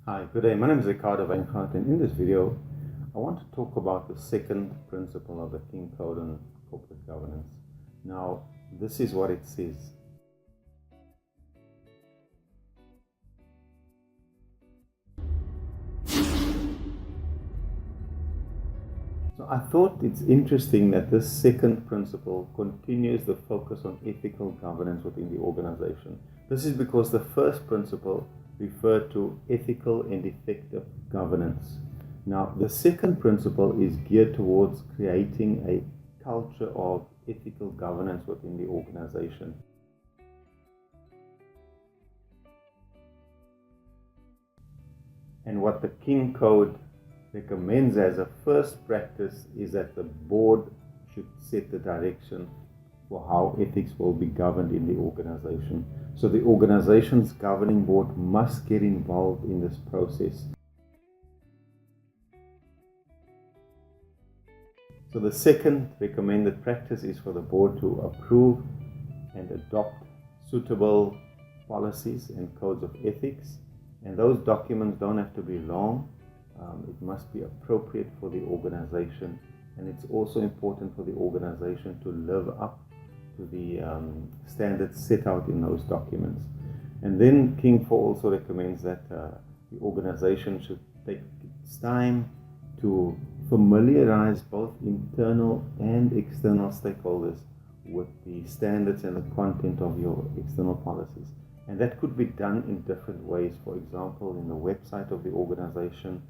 Hi, good day. My name is Ricardo, Wyngaard, and in this video, I want to talk about the second principle of the King Code on corporate governance. Now, this is what it says. So I thought it's interesting that this second principle continues the focus on ethical governance within the organization. This is because the first principle referred to ethical and effective governance. Now, the second principle is geared towards creating a culture of ethical governance within the organization. And what the King Code recommends as a first practice is that the board should set the direction for how ethics will be governed in the organization. So the organization's governing board must get involved in this process. So the second recommended practice is for the board to approve and adopt suitable policies and codes of ethics. And those documents don't have to be long. It must be appropriate for the organization, and it's also important for the organization to live up to the standards set out in those documents. And then King 4 also recommends that the organization should take its time to familiarize both internal and external stakeholders with the standards and the content of your external policies. And that could be done in different ways. For example, in the website of the organization,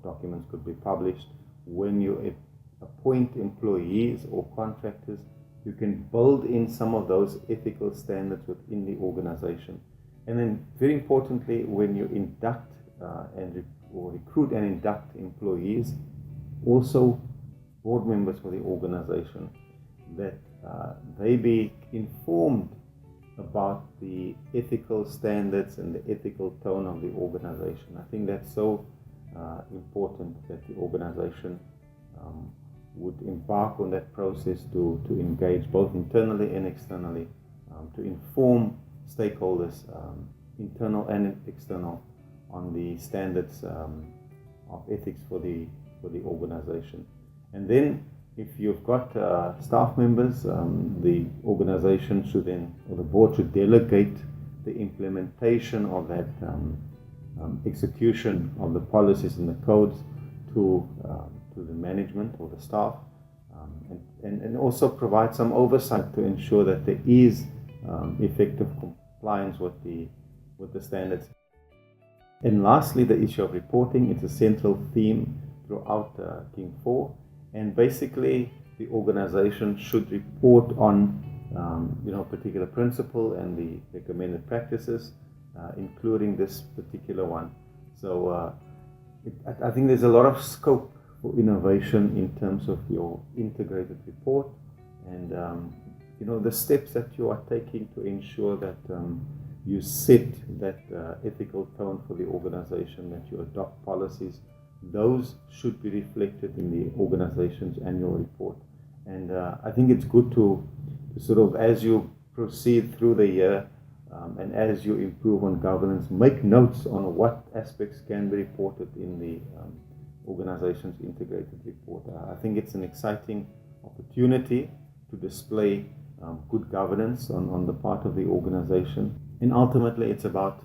documents could be published. When you appoint employees or contractors, you can build in some of those ethical standards within the organization. And then, very importantly, when you induct or recruit and induct employees, also board members for the organization, that they be informed about the ethical standards and the ethical tone of the organization. I think that's so important that the organization would embark on that process to engage both internally and externally, to inform stakeholders, internal and external, on the standards of ethics for the organization. And then, if you've got staff members, the organization should then, or the board should delegate the implementation of that execution of the policies and the codes to the management or the staff, and also provide some oversight to ensure that there is effective compliance with the standards. And lastly, the issue of reporting. It's a central theme throughout King 4. And basically, the organization should report on particular principle and the recommended practices, including this particular one. So I think there's a lot of scope for innovation in terms of your integrated report, and the steps that you are taking to ensure that you set that ethical tone for the organization, that you adopt policies. Those should be reflected in the organization's annual report. And I think it's good to sort of, as you proceed through the year and as you improve on governance, make notes on what aspects can be reported in the organization's integrated report. I think it's an exciting opportunity to display good governance on the part of the organization. And ultimately, it's about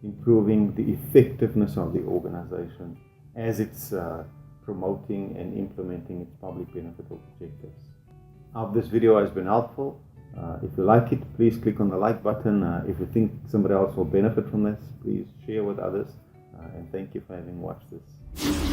improving the effectiveness of the organization as it's promoting and implementing its public benefit objectives. I hope this video has been helpful. If you like it, please click on the like button. If you think somebody else will benefit from this, please share with others. And thank you for having watched this.